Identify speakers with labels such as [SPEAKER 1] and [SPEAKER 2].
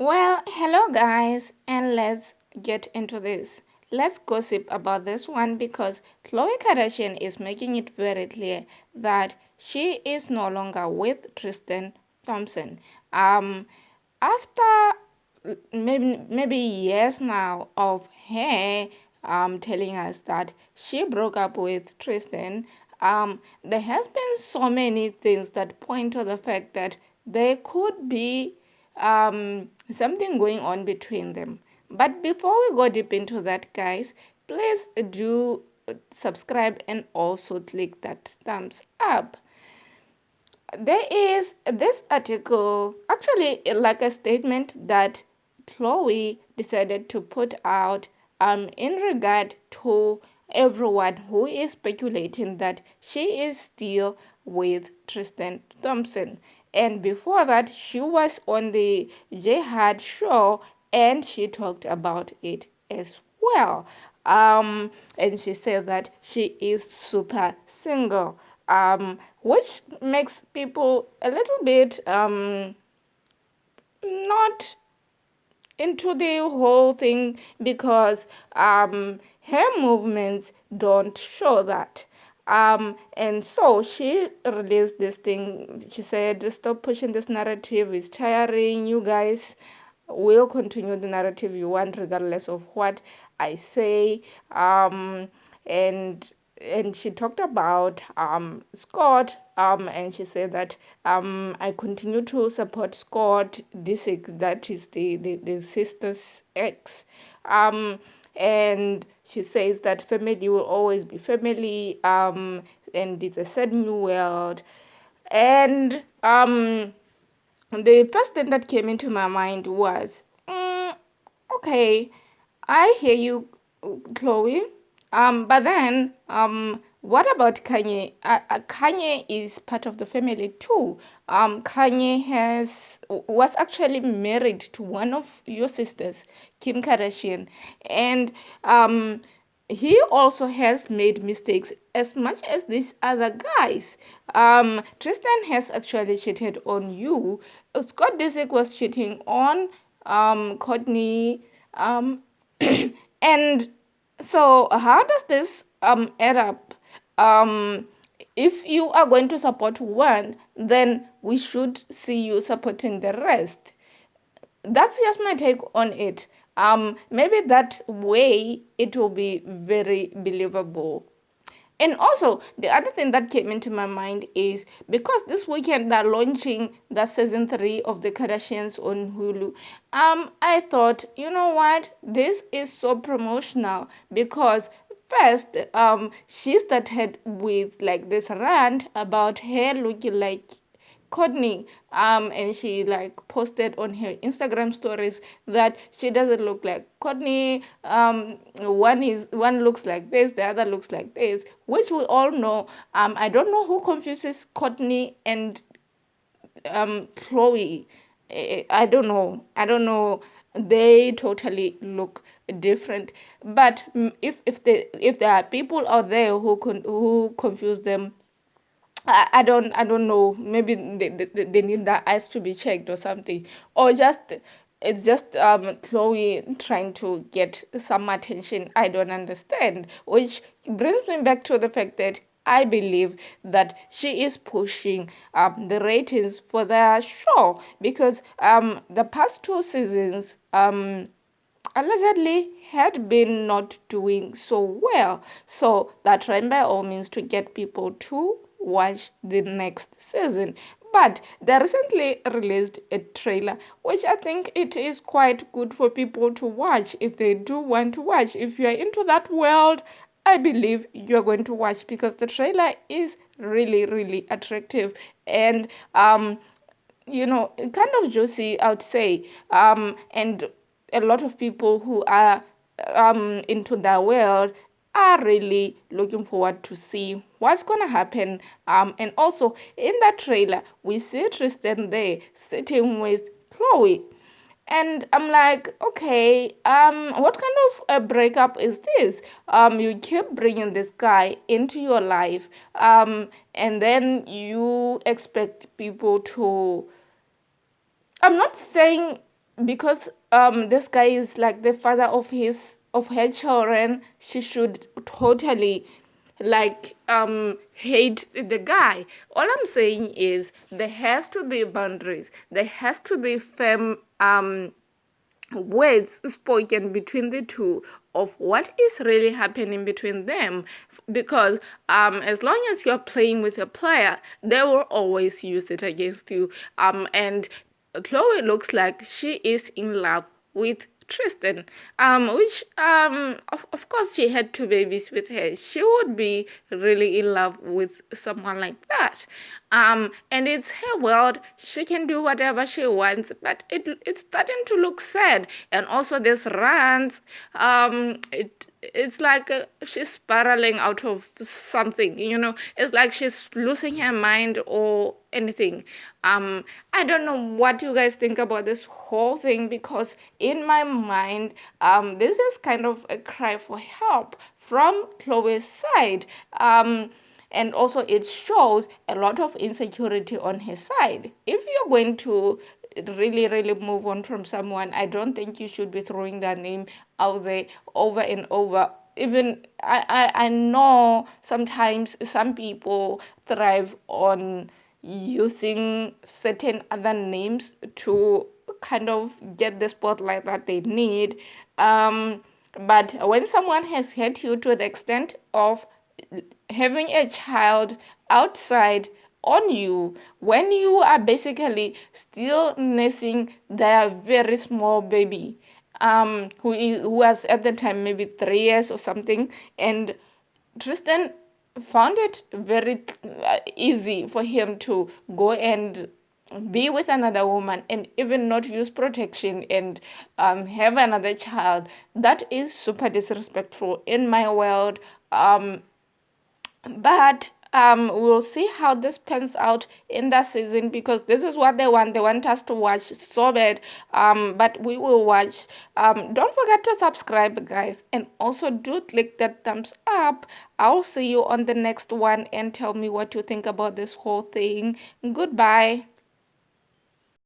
[SPEAKER 1] Well, hello guys, and let's get into this. Let's gossip about this one because Khloe Kardashian is making it very clear that she is no longer with Tristan Thompson. After maybe years now of her telling us that she broke up with Tristan, there has been so many things that point to the fact that there could be something going on between them. But before we go deep into that, guys, please do subscribe and also click that thumbs up. There is this article, actually, like a statement that Khloe decided to put out in regard to everyone who is speculating that she is still with Tristan Thompson. And before that, she was on the Jihad show and she talked about it as well. And she said that she is super single, which makes people a little bit not into the whole thing because her movements don't show that. And so she released this thing. She said, "Stop pushing this narrative. It's tiring. You guys will continue the narrative you want, regardless of what I say." And she talked about Scott, and she said that I continue to support Scott Disick, that is the sister's ex. And she says that family will always be family, and it's a sad new world. And the first thing that came into my mind was, okay, I hear you, Khloe. But then, what about Kanye? Kanye is part of the family too. Kanye was actually married to one of your sisters, Kim Kardashian, and he also has made mistakes as much as these other guys. Tristan has actually cheated on you. Scott Disick was cheating on Courtney. And so, how does this add up? Um, if you are going to support one, then we should see you supporting the rest. That's just my take on it. Maybe that way it will be very believable. And also, the other thing that came into my mind is because this weekend they're launching the season 3 of the Kardashians on Hulu. I thought, you know what, this is so promotional because first, she started with like this rant about her looking like Courtney, and she like posted on her Instagram stories that she doesn't look like Courtney. One looks like this, the other looks like this, which we all know. I don't know who confuses Courtney and Khloe. I don't know. I don't know. They totally look different. But if there are people out there who confuse them, I don't know. Maybe they need their eyes to be checked or something, or just it's just Chloe trying to get some attention. I don't understand, which brings me back to the fact that I believe that she is pushing the ratings for their show because the past 2 seasons allegedly had been not doing so well. So that trying by all means to get people to watch the next season. But they recently released a trailer, which I think it is quite good for people to watch if they do want to watch. If you are into that world, I believe you're going to watch because the trailer is really, really attractive and kind of juicy, I would say. And a lot of people who are into that world are really looking forward to see what's gonna happen. And also in that trailer, we see Tristan there sitting with Chloe. And I'm like, okay, what kind of a breakup is this? You keep bringing this guy into your life, and then you expect people to, I'm not saying because this guy is like the father of her children, she should totally like hate the guy. All I'm saying is there has to be boundaries, there has to be firm words spoken between the two of what is really happening between them, because as long as you're playing with a player, they will always use it against you. And Khloe looks like she is in love with Tristan, which of course she had two babies with her. She would be really in love with someone like that. And it's her world. She can do whatever she wants, but it's starting to look sad. And also this rant, it's like she's spiraling out of something. It's like she's losing her mind or anything. I don't know what you guys think about this whole thing, because in my mind, this is kind of a cry for help from Chloe's side. And also it shows a lot of insecurity on his side. If you're going to really move on from someone, I don't think you should be throwing their name out there over and over. Even I know sometimes some people thrive on using certain other names to kind of get the spotlight that they need. But when someone has hurt you to the extent of having a child outside on you, when you are basically still nursing their very small baby, who was at the time maybe 3 years or something, and Tristan found it very easy for him to go and be with another woman and even not use protection and have another child. That is super disrespectful in my world. But we'll see how this pans out in the season, because this is what they want. They want us to watch so bad. But we will watch. Don't forget to subscribe, guys, and also do click that thumbs up. I'll see you on the next one, and tell me what you think about this whole thing. Goodbye.